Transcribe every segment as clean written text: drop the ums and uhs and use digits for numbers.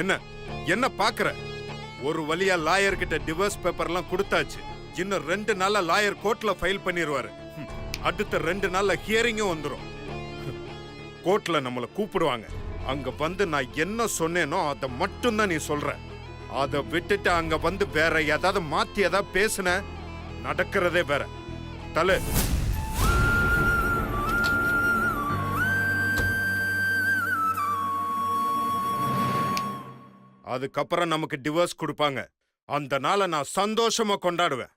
என்ன என்ன பாக்குற? ஒரு வழியா லாயர் கிட்ட டிவோர்ஸ் பேப்பர்லாம் கொடுத்தாச்சு. இன்னும் 2 நாள்ல லாயர் கோர்ட்ல ஃபைல் பண்ணிடுவாரு. அடுத்த 2 நாள்ல ஹியரிங்கும் வந்துடும். கோர்ட்ல நம்மள கூப்பிடுவாங்க. அங்க வந்து நான் என்ன சொன்னேனோ அதை மட்டும் தான் நீ சொல்ற. அதை விட்டுட்டு அங்க வந்து வேற ஏதாவது மாத்தி ஏதாவது பேசுன, நடக்கிறதே வேற. தலை அதுக்கப்புறம் நமக்கு டிவோர்ஸ் கொடுப்பாங்க. அந்த நாளை நான் சந்தோஷமா கொண்டாடுவேன்.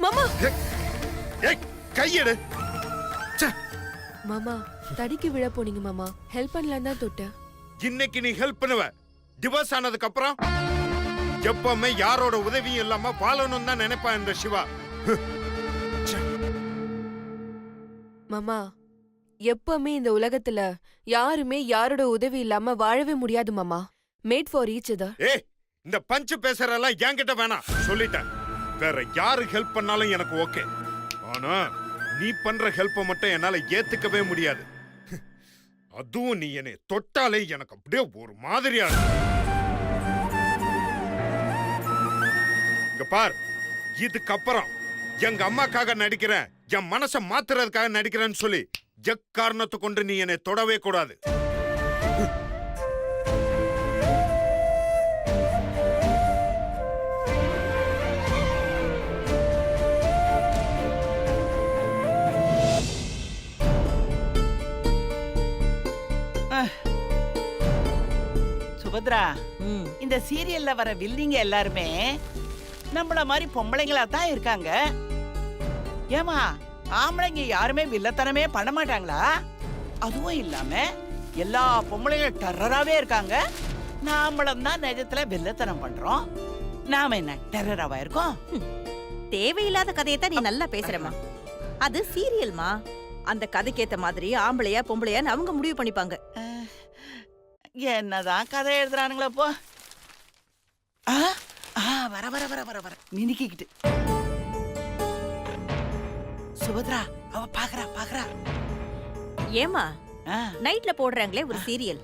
மாமா கையெடு. மாமா தடிக்கு விழ போனீங்க மாமா. ஹெல்ப் பண்ணலாம் தான் தொட்டேன். இன்னைக்கு நீ ஹெல்ப் பண்ணுவ. டிவோர்ஸ் ஆனதுக்கு அப்புறம் எப்பவுமே யாரோட உதவியும் இல்லாம வாழணும் தான் நினைப்பான் இந்த சிவா. மாமா எப்பவுமே இந்த உலகத்துல யாருமே யாரோட உதவி இல்லாம வாழவே முடியாது மாமா. Made for each other. ஏய், இந்த பஞ்சு பேசுறதெல்லாம் என்கிட்ட வேணாம் சொல்லிட்டேன். வேற யாரு ஹெல்ப் பண்ணாலும் எனக்கு ஓகே. ஆனா நீ பண்ற ஹெல்ப்பை மட்டும் என்னால ஏத்துக்கவே முடியாது. அதுவும் நீ என்னை தொட்டாலே எனக்கு அப்படியே ஒரு மாதிரியா இங்க பார். இதுக்கப்புறம் எங்க அம்மாக்காக நடிக்கிறேன், என் மனசை மாத்துறதுக்காக நடிக்கிறேன்னு சொல்லி எக்காரணத்தை கொண்டு நீ என்னை தொடவே கூடாது. சுபத்ரா, இந்த சீரியல்ல வர வில்லிங்க எல்லாருமே நம்மள மாதிரி பொம்பளைங்களா தான் இருக்காங்க. ஏமா ஆம்பளைங்க யாருமே வில்லத்தனமே பண்ண மாட்டாங்களா? அதுவும் இல்லாம எல்லா பொம்பளைங்களும் டெரராவே இருக்காங்க. நாமளும் தான் நிஜத்துல வில்லத்தனம் பண்றோம். நாம என்ன டெரராவா இருக்கோம்? தேவையில்லாத கதையத்தான் நீ நல்லா பேசுறமா. அது சீரியல்மா. அந்த கதைக்கேத்த மாதிரி ஆம்பளையா பொம்பளையான்னு அவங்க முடிவு பண்ணிப்பாங்க. என்னதான் கதை எழுதுறானுங்களா போ. வர வர வர வர வர நினைக்கிட்டு சுபத்ரா அவ பாக்குறா பாக்குறா. ஏமா நைட்ல போடுறாங்களே ஒரு சீரியல்,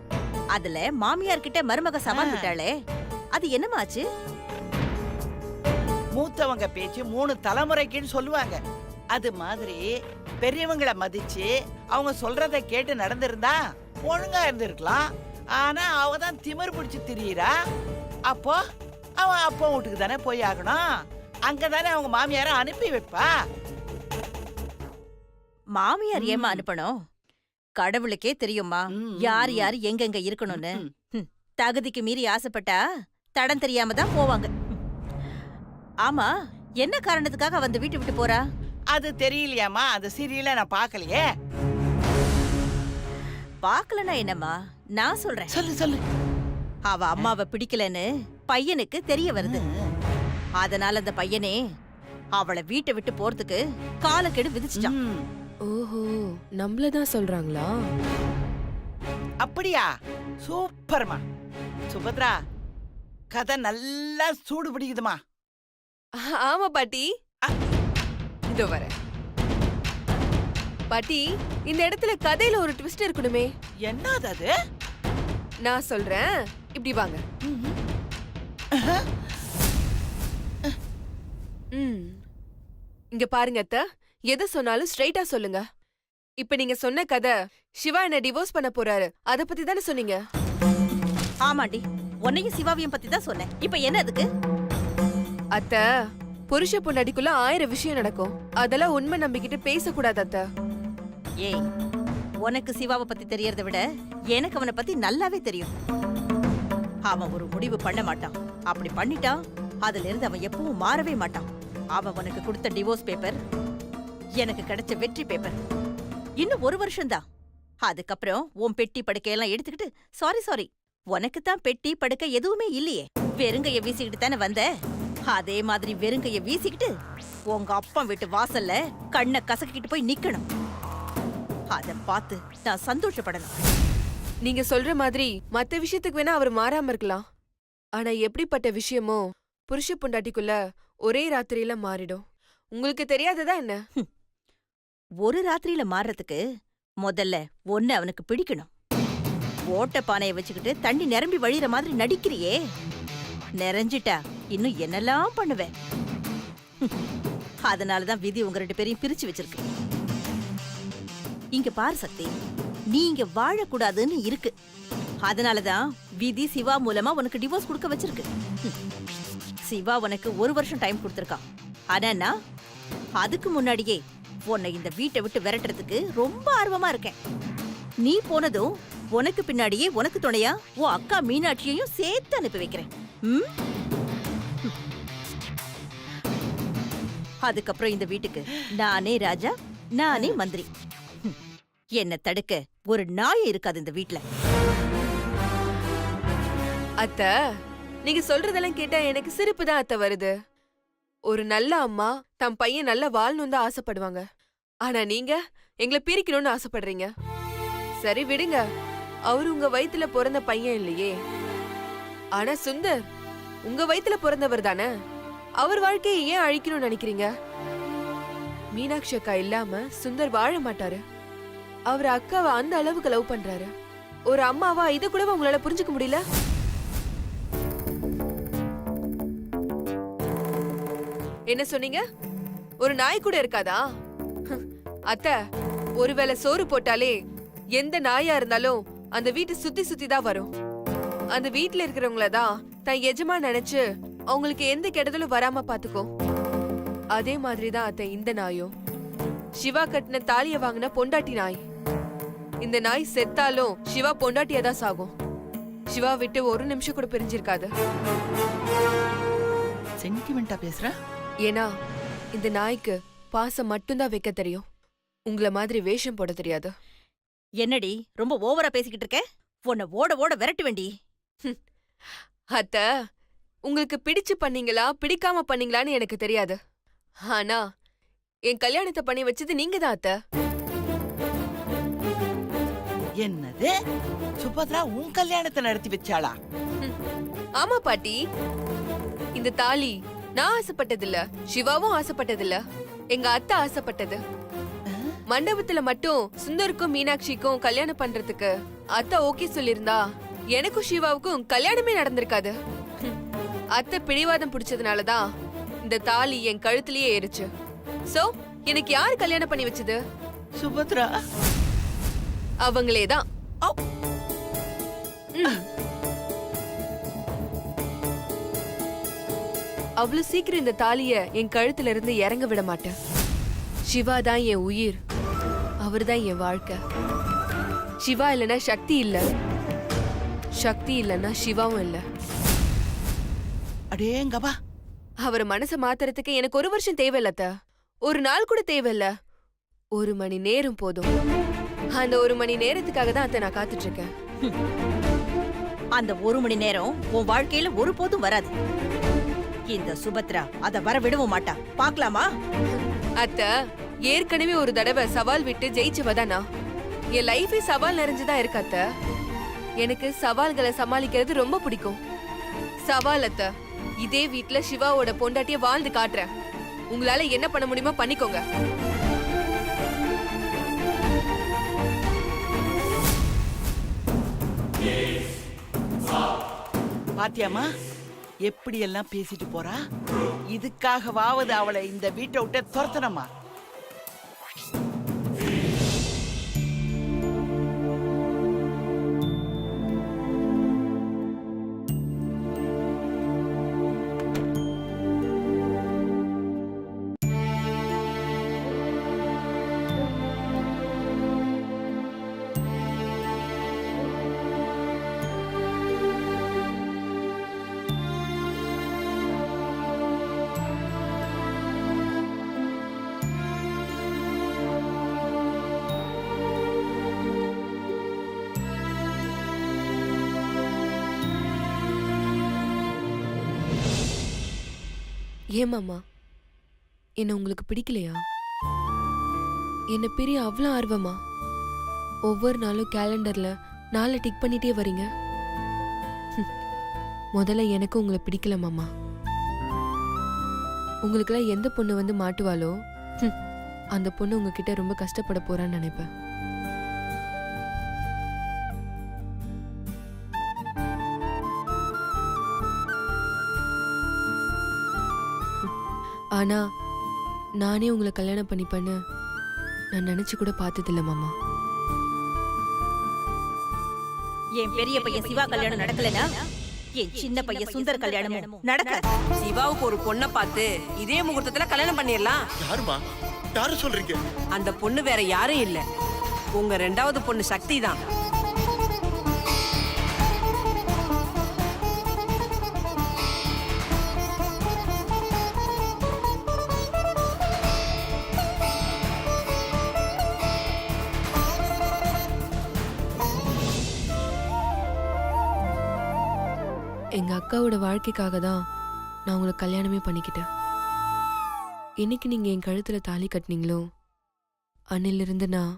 அதுல மாமியார் கிட்ட மருமக சவால் விட்டாளே, அது என்னமாச்சு? மூத்தவங்க பேச்சு 3 தலைமுறைக்குன்னு சொல்லுவாங்க. அது மாதிரி பெரியவங்களை மதிச்சு அவங்க சொல்றதை கேட்டு நடந்திருந்தா ஒழுங்கா இருந்திருக்கலாம். ஆனா அவதான் திமிர் பிடிச்சு திரியிறா. அப்போ அவன் அப்பா வீட்டுக்கு தானே போய் ஆகணும். அங்கதானே அவங்க மாமியார அனுப்பி வைப்பா. மாமியார் ஏமா அனுப்பணும்? கடவுளுக்கே தெரியுமா யார் யார் எங்கெங்க இருக்கணும்னு. தகுதிக்கு மீறி ஆசைப்பட்டா தடம் தெரியாம தான் போவாங்க. ஆமா, என்ன காரணத்துக்காக வந்து வீட்டு விட்டு போறா? அது தெரியலையாமா, அந்த சீரியல நான் பாக்கலையே. பாக்கலனா என்னம்மா, நான் சொல்றேன். சொல்லு சொல்லு. அவ அம்மாவை பிடிக்கலன்னு பையனுக்கு தெரிய வருது. அதனால அந்த பையனே அவளை வீட்டை விட்டு போறதுக்கு காலக்கெடு விதிச்சிட்டான். ஓஹோ, நம்மளதான் சொல்றாங்களா? அப்படியா? சூப்பர்மா. சுபத்ரா, கதை நல்லா சூடு பிடிக்குதுமா. ஆமா பாட்டி, இதோ வர. பாட்டி, இந்த இடத்துல கதையில ஒரு ட்விஸ்ட் இருக்கணுமே. என்னது அது? நான் சொல்றேன், இப்படி வாங்க. இங்க பாருங்க அத்த, எது சொன்னாலும் ஸ்ட்ரைட்டா சொல்லுங்க. இப்ப நீங்க சொன்ன கதை சிவா என்ன டிவோர்ஸ் பண்ண போறாரு, அத பத்தி தானே சொன்னீங்க? ஆமாண்டி, உன்னையும் சிவாவையும் பத்தி தான் சொன்னேன். இப்ப என்ன அதுக்கு? அத்த, புருஷ பொண்டாட்டிக்குள்ள 1000 விஷயம் நடக்கும். அதெல்லாம் உண்மை நம்பிக்கிட்டு பேசக்கூடாது அத்த. ஏய், உனக்கு சிவாவை பத்தி தெரியறத விட எனக்கு அவனை பத்தி நல்லாவே தெரியும். அவன் ஒரு முடிவு பண்ண மாட்டான். அப்படி பண்ணிட்டான், அதுல இருந்து அவன் எப்பவும் மாறவே மாட்டான். அவன் உனக்கு கொடுத்த டிவோர்ஸ் பேப்பர் எனக்கு கிடைச்ச வெற்றி பேப்பர். இன்னும் 1 வருஷம்தான். அதுக்கப்புறம் உன் பெட்டி படுக்கையெல்லாம் எடுத்துக்கிட்டு, சாரி உனக்கு தான் பெட்டி படுக்கை எதுவுமே இல்லையே, வெறுங்கைய வீசிக்கிட்டு தானே வந்த. அதே மாதிரி வெறுங்கைய வீசிக்கிட்டு உங்க அப்பா வீட்டு வாசல்ல கண்ணை கசக்கிட்டு போய் நிக்கணும். அத பார்த்து நான் சந்தோஷப்படணும். நீங்க சொல்ற மாதிரி மத்த விஷயத்துக்கு வேணா அவர் மாறாம இருக்கலாம். ஆனா எப்படிப்பட்ட விஷயமோ புருஷ பொண்டாட்டிக்குள்ள ஒரே ராத்திரியில மாறிடும். உங்களுக்கு தெரியாததா என்ன? ஒரு ராத்திரியில மாறுறதுக்கு முதல்ல ஒன்னு அவனுக்கு பிடிக்கணும். ஓட்ட பானையை வச்சுக்கிட்டு தண்ணி நிரம்பி வழியிற மாதிரி நடிக்கிறியே. நிறைஞ்சிட்டா இன்னும் என்னெல்லாம் பண்ணுவேன். அதனாலதான் விதி உங்க 2 பேரையும் பிரிச்சு வச்சிருக்கு. இங்க பாரு சக்தி, நீ இங்க வாழக்கூடாதுன்னு இருக்கு. அதனாலதான் விதி சிவா மூலமா உனக்கு டிவோர்ஸ் கொடுக்க வச்சிருக்கு. சிவா உனக்கு 1 வருஷம் டைம் கொடுத்திருக்கான். ஆனா நான் அதுக்கு முன்னாடியே உன்னை இந்த வீட்டை விட்டு விரட்டுறதுக்கு ரொம்ப ஆர்வமா இருக்கேன். நீ போனதும் உனக்கு பின்னாடியே உனக்கு துணையா உன் அக்கா மீனாட்சியையும் சேர்த்து அனுப்பி வைக்கிறேன். ம்? அதுக்கப்புறம் இந்த வீட்டுக்கு நானே ராஜா, நானே மந்திரி. என்ன தடுக்க ஒரு நாய் இருக்காது இந்த வீட்ல. அத்த, நீங்க சொல்றதெல்லாம் கேட்டா எனக்கு சிரிப்பு தான் அத்த வருது. ஒரு நல்ல அம்மா தம் பையன் நல்ல வாழணும் தான் ஆசைப்படுவாங்க. ஆனா நீங்க எங்களை பிரிக்கணும்னு ஆசைப்படுறீங்க. சரி விடுங்க, அவரு உங்க வயித்துல பிறந்த பையன் இல்லையே. ஆனா சுந்தர் உங்க வயித்துல பிறந்தவர் தானே. அவர் வாழ்க்கையை ஏன் அழிக்கணும்னு நினைக்கிறீங்க? மீனாட்சி அக்கா இல்லாம சுந்தர் வாழ மாட்டாரு. அவர் அக்காவை அந்த அளவுக்கு லவ் பண்றாரு. ஒரு அம்மாவா இத கூட உங்களால புரிஞ்சுக்க முடியல? என்ன சொன்னீங்க? ஒரு நாய் கூட இருக்காதா? அத்த, ஒருவேளை சோறு போட்டாலே எந்த நாயா இருந்தாலும் அந்த வீட்டை சுத்தி சுத்தி தான் வரும். அந்த வீட்டுல இருக்கிறவங்கள தான் தன் எஜமா நினைச்சு அவங்களுக்கு எந்த கெடுதலும் வராம பாத்துக்கோ. அதே மாதிரிதான் அத்த இந்த நாயும். சிவா கட்டின தாலிய வாங்கின பொண்டாட்டி நாய். இந்த நாய் செத்தாலும் சிவா பொண்டாட்டியா தான் சாகும். சிவா விட்டு 1 நிமிஷம் கூட பிரிஞ்சிருக்காது. சென்டிமெண்டா பேசுற? ஏன்னா இந்த நாய்க்கு பாசம் மட்டும்தான் வைக்க தெரியும். உங்கள மாதிரி வேஷம் போட தெரியாது. என்னடி ரொம்ப ஓவரா பேசிக்கிட்டு இருக்க? உன்னை ஓட ஓட விரட்டு வேண்டி. அத்த, உங்களுக்கு பிடிச்சு பண்ணீங்களா பிடிக்காம பண்ணீங்களான்னு எனக்கு தெரியாது. ஆனா என் கல்யாணத்தை பண்ணி வச்சது நீங்க தான் அத்த. என்னது? சுபத்ரா உன் கல்யாணத்தை நடத்தி வச்சாளா? ஆமா பாட்டி, இந்த தாலி நான் ஆசைப்பட்டதில்ல, சிவாவும் ஆசைப்பட்டதில்ல, எங்க அத்தை ஆசைப்பட்டது. மண்டபத்துல மட்டும் சுந்தருக்கும் மீனாட்சிக்கும் கல்யாணம் பண்றதுக்கு அத்தை ஓகே சொல்லிருந்தா எனக்கும் சிவாவுக்கும் கல்யாணமே நடந்திருக்காது. அத்தை பிடிவாதம் பிடிச்சதுனாலதான் இந்த தாலி என் கழுத்திலேயே ஏறிச்சு. சோ எனக்கு யாரு கல்யாணம் பண்ணி வச்சது? சுபத்ரா அவங்களேதான். அவ்வளவு சீக்கிரம் இந்த தாலிய என் கழுத்துல இருந்து இறங்க விட மாட்டேன். சிவா தான் என் உயிர், அவர்தான் என் வாழ்க்கை. சிவா இல்லைன்னா சக்தி இல்ல, சக்தி இல்லைன்னா சிவாவும் இல்ல. அடேங்கப்பா, அவர் மனசை மாத்துறதுக்கு எனக்கு 1 வருஷம் தேவையில்லத்த, 1 நாள் கூட தேவையில்ல, 1 மணி நேரம் போதும். அந்த 1 மணி நேரத்துக்காக தான் அத்தை நான் காத்துட்டு இருக்கேன். அந்த 1 மணி நேரம் உன் வாழ்க்கையில ஒருபோதும் வராது. இந்த சுபத்ரா அத வர விடவும் மாட்டா. பாக்கலாமா? அத்த, ஏற்கனவே ஒரு தடவை சவால் விட்டு ஜெயிச்சவதானா. என் லைஃபே சவால் நிறைஞ்சுதான் இருக்கு அத்த. எனக்கு சவால்களை சமாளிக்கிறது ரொம்ப பிடிக்கும். சவால் அத்த, இதே வீட்ல சிவாவோட பொண்டாட்டிய வாழ்ந்து காட்டுறேன். உங்களால என்ன பண்ண முடியுமோ பண்ணிக்கோங்க. பாத்தியாமா எப்படி எல்லாம் பேசிட்டு போறா? இதுக்காகவாவது அவளை இந்த வீட்டை விட்டு துரத்தணுமா? ஏமாமா, என்ன உங்களுக்கு பிடிக்கலையா? என்ன பிரிய அவ்வளவு ஆர்வமா? ஒவ்வொரு நாளும் கேலண்டர்ல நாளை டிக் பண்ணிட்டே வரீங்க. முதல்ல எனக்கு உங்களை பிடிக்கல மாமா. உங்களுக்கெல்லாம் எந்த பொண்ணு வந்து மாட்டுவாளோ அந்த பொண்ணு உங்ககிட்ட ரொம்ப கஷ்டப்பட போறான்னு நினைப்பேன். ஆனா நானே உங்களை கல்யாணம் பண்ணிப்பேன்னு நான் நினைச்சு கூட பார்த்ததில்ல மாமா. என் பெரிய பையன் சிவா கல்யாணம் நடக்கலனா என் சின்ன பையன் சுந்தர் கல்யாணமும் நடக்காது. சிவாவுக்கு ஒரு பொண்ணை பார்த்து இதே முகூர்த்தத்துல கல்யாணம் பண்ணிடலாம். யாருமா? யாரு சொல்றீங்க? அந்த பொண்ணு வேற யாரும் இல்ல, உங்க 2வது பொண்ணு சக்தி தான். எங்க அக்காவோட வாழ்க்கைக்காக தான் நான் உங்களை கல்யாணமே பண்ணிக்கிட்டேன். இன்னைக்கு நீங்க என் கழுத்துல தாலி கட்டினீங்களோ அன்னிலிருந்து நான்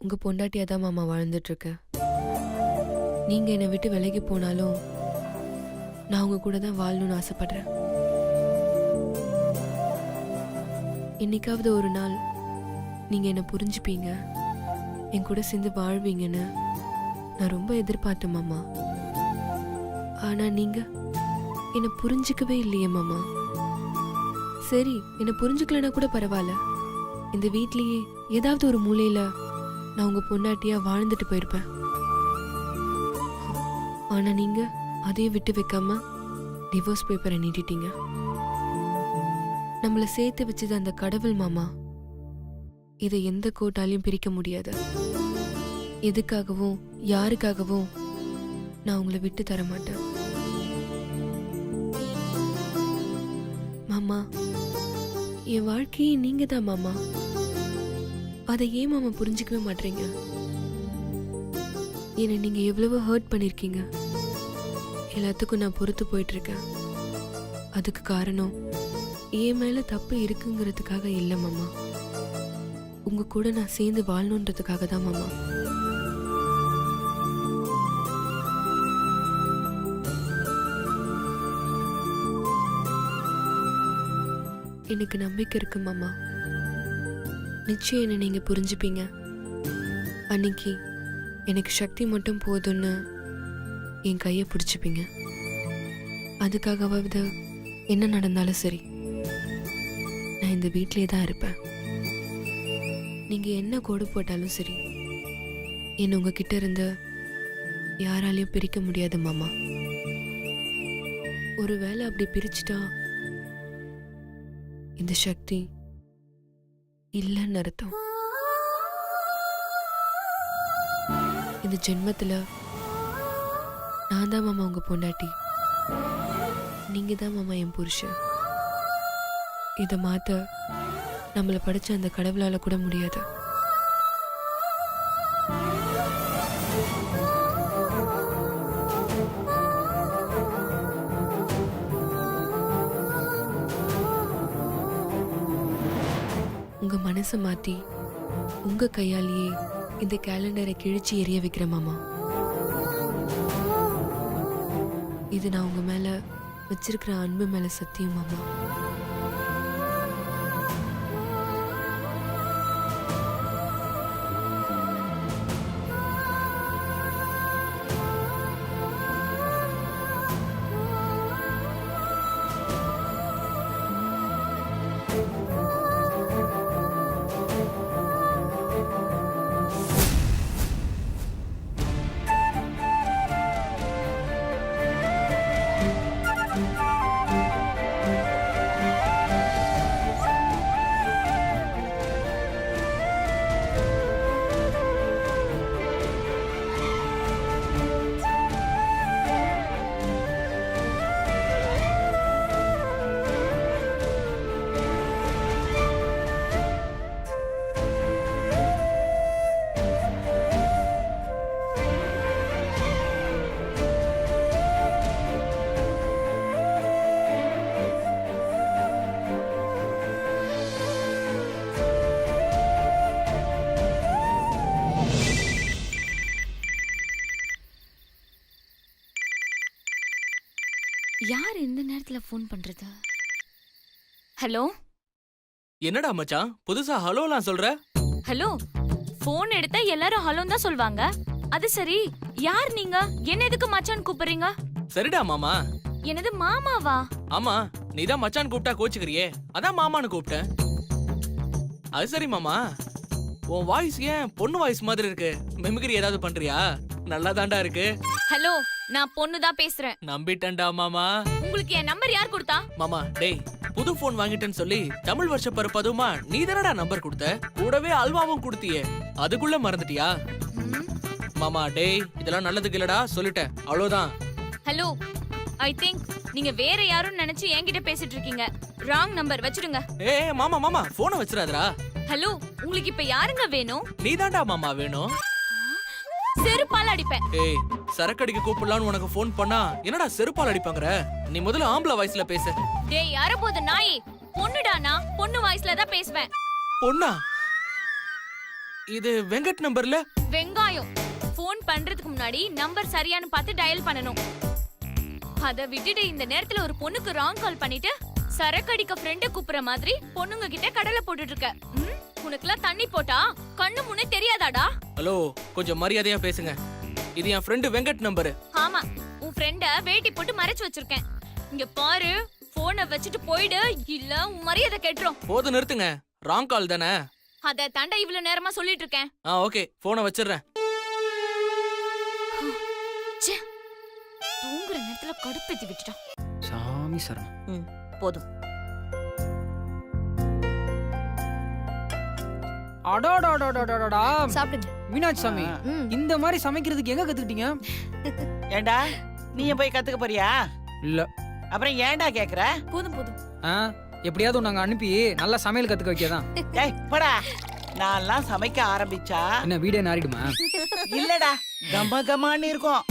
உங்க பொண்டாட்டியா தான் மாமா வாழ்ந்துட்டு இருக்கேன். நீங்க என்னை விட்டு விலகி போனாலும் நான் உங்க கூட தான் வாழணும்னு ஆசைப்படுறேன். இன்னைக்காவது ஒரு நாள் நீங்க என்னை புரிஞ்சுப்பீங்க, என் கூட சேர்ந்து வாழ்வீங்கன்னு நான் ரொம்ப எதிர்பார்த்தேன் மாமா. ஆனா நீங்க என்ன புரிஞ்சுக்கவே இல்லையே மாமா. சரி, என்ன புரிஞ்சுக்கலனா கூட பரவாயில்ல, இந்த வீட்லயே ஏதாவது ஒரு மூலையில நான் உங்க பொண்டாட்டியா வாழ்ந்துட்டு போயிருப்பேன். ஆனா நீங்க அதையும் விட்டு வைக்காம டிவோர்ஸ் பேப்பரை நீட்டிட்டீங்க. நம்மள சேர்த்து வச்சது அந்த கடவுள் மாமா. இதை எந்த கோட்டாலையும் பிரிக்க முடியாது. எதுக்காகவும் யாருக்காகவும் நான் உங்களை விட்டு தர மாட்டேன் மாமா. என் வாழ்க்கையே நீங்க தான் மாமா. அதை ஏன் மாமா புரிஞ்சுக்கவே மாட்டீங்க? என்னை நீங்க எவ்வளவோ ஹர்ட் பண்ணிருக்கீங்க. எல்லாத்துக்கும் நான் பொறுத்து போயிட்டு இருக்கேன். அதுக்கு காரணம் என் மேல தப்பு இருக்குங்கிறதுக்காக இல்ல மாமா, உங்க கூட நான் சேர்ந்து வாழணுன்றதுக்காக தான் மாமா. எனக்கு நம்பிக்கை இருக்கு மாமா. நிச்சயம் என்ன நீங்க புரிஞ்சுப்பீங்க. அன்னைக்கு எனக்கு சக்தி மட்டும் போதும்னு என் கையை பிடிச்சுப்பீங்க. அதுக்காகவாவது என்ன நடந்தாலும் சரி, நான் இந்த வீட்டிலே தான் இருப்பேன். நீங்க என்ன கோடு போட்டாலும் சரி, என்ன உங்ககிட்ட இருந்து யாராலையும் பிரிக்க முடியாது மாமா. ஒருவேளை அப்படி பிரிச்சுட்டா இந்த சக்தி இல்லைன்னு அர்த்தம். இந்த ஜென்மத்துல நான் தான் மாமா உங்க பொண்டாட்டி, நீங்க தான் மாமா என் புருஷன். இதை மாத்த நம்மளை படிச்ச அந்த கடவுளால கூட முடியாது. உங்க மனசை மாத்தி உங்க கையாலேயே இந்த கேலண்டரை கிழிச்சு எரிய வைக்கிற மாமா. இது நான் உங்க மேல வச்சிருக்கிற அன்பு மேல சத்தியம் மாமா. யார் இந்த நேரத்துல ஃபோன் பண்றது? ஹலோ என்னடா மச்சான் புதுசா ஹலோலாம் சொல்ற? ஹலோ, ஃபோன் எடுத்தா எல்லாரும் ஹலோன்னு தான் சொல்வாங்க. அது சரி, யார் நீங்க? என்ன எதுக்கு மச்சான் கூப்பிடுறீங்க? சரிடா மாமா. என்னது மாமாவா? ஆமா, நீதான் மச்சான் கூப்பிட்டா கோச்சுக்கிறியே, அதான் மாமான்னு கூப்பிட்டேன். அது சரி மாமா, உன் வாய்ஸ் ஏன் பொண்ணு வாய்ஸ் மாதிரி இருக்கு? மெமிக்ரி ஏதாவது பண்றியா? நல்லா தாண்டா இருக்கு. ஹலோ, நான் பொண்ணு தான் பேசுறேன். நம்பிட்டேன்டா மாமா. உங்களுக்கு என் நம்பர் யார் கொடுத்தா? மாமா டேய், புது போன் வாங்கிட்டேன்னு சொல்லி தமிழ் வருஷ பருப்பதுமா நீ தானடா நம்பர் கொடுத்த, கூடவே அல்வாவும் கொடுத்தியே, அதுக்குள்ள மறந்துட்டியா? மாமா டேய், இதெல்லாம் நல்லதுக்கு இல்லடா, சொல்லிட்டேன், அவ்வளவுதான். ஹலோ, ஐ திங்க் நீங்க வேற யாரும் நினைச்சு என்கிட்ட பேசிட்டு இருக்கீங்க. ராங் நம்பர் வச்சிடுங்க. ஏய் மாமா மாமா, போனை வச்சிராதடா. ஹலோ, உங்களுக்கு இப்ப யாருங்க வேணும்? நீ தான்டா மாமா வேணும். செருப்பால அடிப்பேன். ஏய், சரக்கடிக்கு கூப்பிடலான்னு உனக்கு போன் பண்ணா என்னடா செருப்பால் அடிப்பாங்கற? நீ முதல்ல ஆம்பளை வாய்ஸ்ல பேசு. டேய் யாரபோது நாய், பொண்ணுடானா பொண்ணு வாய்ஸ்ல தான் பேசுவேன். பொண்ணா? இது வெங்கட் நம்பர்ல? வெங்காயம். போன் பண்றதுக்கு முன்னாடி நம்பர் சரியானு பார்த்து டயல் பண்ணனும். அத விட்டுட்டு இந்த நேரத்துல ஒரு பொண்ணுக்கு ராங் கால் பண்ணிட்டு சரக்கடிக்க ஃப்ரெண்ட கூப்பிடுற மாதிரி பொண்ணுங்க கிட்ட கடலை போட்டுட்டு இருக்க. உனக்குலாம் தண்ணி போட்டா கண்ணு முன்னே தெரியாதாடா? ஹலோ, கொஞ்சம் மரியாதையா பேசுங்க. இது என் ஃப்ரெண்ட் வெங்கட் நம்பர். ஆமா, உன் ஃப்ரெண்ட வேட்டி போட்டு மறைச்சு வச்சிருக்கேன். இங்க பாரு, போனை வச்சுட்டு போயிடு, இல்ல உன் மரியாதை கெட்டுரும். போது நிறுத்துங்க, ராங் கால் தானே. அத தாண்டா இவ்வளவு நேரமா சொல்லிட்டு இருக்கேன். ஓகே, போனை வச்சிடுறேன். தூங்குற நேரத்துல கடுப்பேத்தி விட்டுட்டான். சாமி சரணம். போதும். அடாடாடாடாடாடா. சாப்பிடுங்க. மீனாட்சி சாமி, இந்த மாதிரி சமைக்கிறதுக்கு எங்க கத்துக்கிட்டீங்க? ஏண்டா நீ போய் கத்துக்க போறியா? இல்ல. அப்புறம் ஏன்டா கேக்குற? போதும் போதும். எப்படியாவது நாங்க அனுப்பி நல்லா சமையல் கத்துக்க வைக்கதான். ஏய் போடா, நான்லாம் சமைக்க ஆரம்பிச்சா என்ன வீடே நாரிடுமா? இல்லடா, கம கமான்னு இருக்கும்.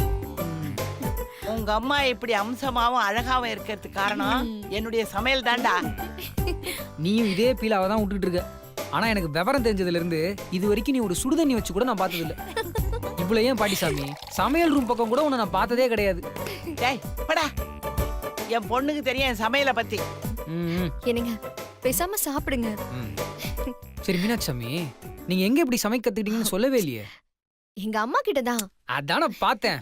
உங்க அம்மா இப்படி அம்சமாவும் அழகாவும் இருக்கிறதுக்கு காரணம் என்னுடைய சமையல் தான்டா. நீயும் இதே பீலாவை தான் விட்டுட்டு இருக்க. ஆனா எனக்கு விவரம் தெரிஞ்சதுல இருந்து இது வரைக்கும் நீ ஒரு சுடுதண்ணி வச்சு கூட நான் பார்த்தது இல்ல. இவ்வளவு ஏன் பாட்டிசாமி, சமையல் ரூம் பக்கம் கூட உன்னை நான் பார்த்ததே கிடையாது. டேய் போடா, என் பொண்ணுக்கு தெரியும் என் சமையலை பத்தி. என்னங்க பேசாம சாப்பிடுங்க. சரி மீனாட்சி சாமி, நீங்க எங்க இப்படி சமைக்க கத்துக்கிட்டீங்கன்னு சொல்லவே இல்லையே. எங்க அம்மா கிட்ட தான். அதான பார்த்தேன்,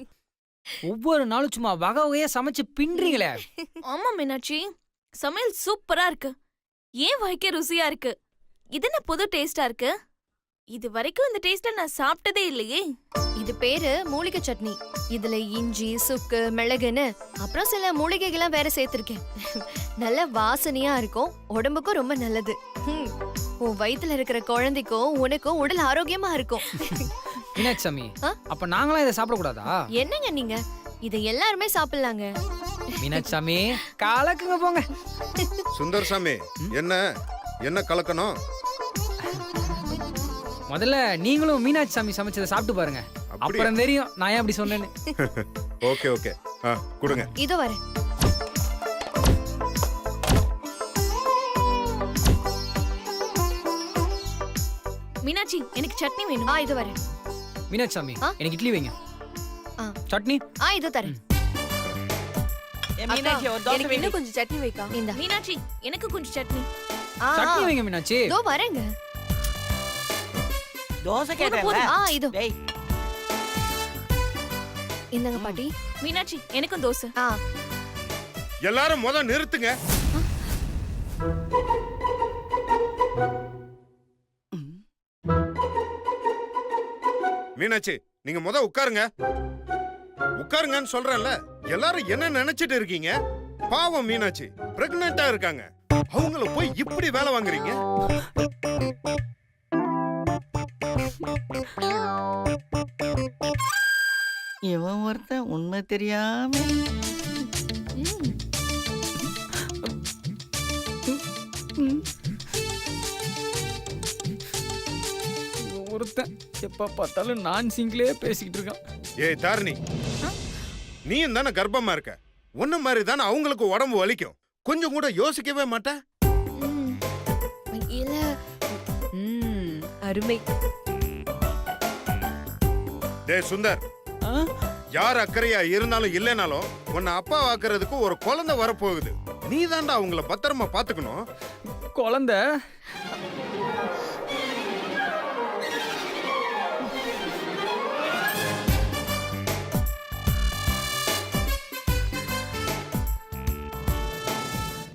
ஒவ்வொரு நாளும் சும்மா வகை வகையா சமைச்சு பின்றீங்களே. ஆமா மீனாட்சி, சமையல் சூப்பரா இருக்கு. ஏன் வாய்க்கே ருசியா இருக்கு. இது என்ன புது டேஸ்டா இருக்கு. இது வரைக்கும் இந்த டேஸ்ட நான் சாப்பிட்டதே இல்லையே. இது பேரு மூலிகை சட்னி. இதுல இஞ்சி, சுக்கு, மிளகுன்னு அப்புறம் சில மூலிகைகள்லாம் வேற சேர்த்திருக்கேன். நல்ல வாசனையா இருக்கும், உடம்புக்கும் ரொம்ப நல்லது. உன் வயித்துல இருக்கிற குழந்தைக்கும் உனக்கும் உடல் ஆரோக்கியமா இருக்கும். மீனாட்சி சாமி, அப்ப நாங்களாம் இதை சாப்பிடக்கூடாதா? என்னங்க நீங்க, இதை எல்லாருமே சாப்பிடலாங்க. மீனாட்சி சாமி கலக்குங்க போங்க. சுந்தர் சாமி, என்ன கலக்கணும்? முதல்ல நீங்களும் மீனாட்சி சாமி சமைச்சதை சாப்பிட்டு பாருங்க, அப்புறம் தெரியும் நான் ஏன் அப்படி சொன்னேன்னு. ஓகே ஓகே, கொடுங்க. இதோ வரேன். மீனாட்சி, எனக்கு சட்னி வேணும். இது வரேன். மீனாட்சி சாமி, எனக்கு இட்லி வைங்க. சட்னி இதோ தரேன். மீனாட்சி ஒரு தோசை எனக்கு இன்னும் கொஞ்சம் சட்னி வைக்கா. இந்த மீனாட்சி, எனக்கு கொஞ்சம் சட்னி. சட்னி வைங்க மீனாட்சி. இதோ வரேங்க. தோசை கேட்டேன்ல. இதோ. டேய் இந்தங்க பாட்டி. மீனாட்சி, எனக்கும் தோசை. எல்லாரும் முத நிறுத்துங்க. மீனாட்சி, நீங்க முத உட்காருங்க. உட்காருங்கன்னு சொல்றேன்ல. எல்லாரும் என்ன நினைச்சிட்டு இருக்கீங்க? பாவம் மீனாட்சி பிரெக்னெண்டா இருக்காங்க, அவங்கள போய் இப்படி வேலை வாங்குறீங்க. இவன் ஒருத்தன் உண்மை தெரியாம. ஒருத்தன் எப்ப பார்த்தாலும் நான் சிங்கிளே பேசிக்கிட்டு இருக்கான். ஏய் தாரணி, நீயும் தானே கர்ப்பமா இருக்க, உன்ன மாதிரி தானே அவங்களுக்கு உடம்பு வலிக்கும். கொஞ்சம் கூட யோசிக்கவே மாட்டேன். இல்ல. அருமை. டேய் சுந்தர், யார் அக்கறையா இருந்தாலும் இல்லைனாலும் உன்னை அப்பா ஆக்குறதுக்கு ஒரு குழந்தை வரப்போகுது. நீ தாண்டா அவங்கள பத்திரமா பாத்துக்கணும். குழந்தை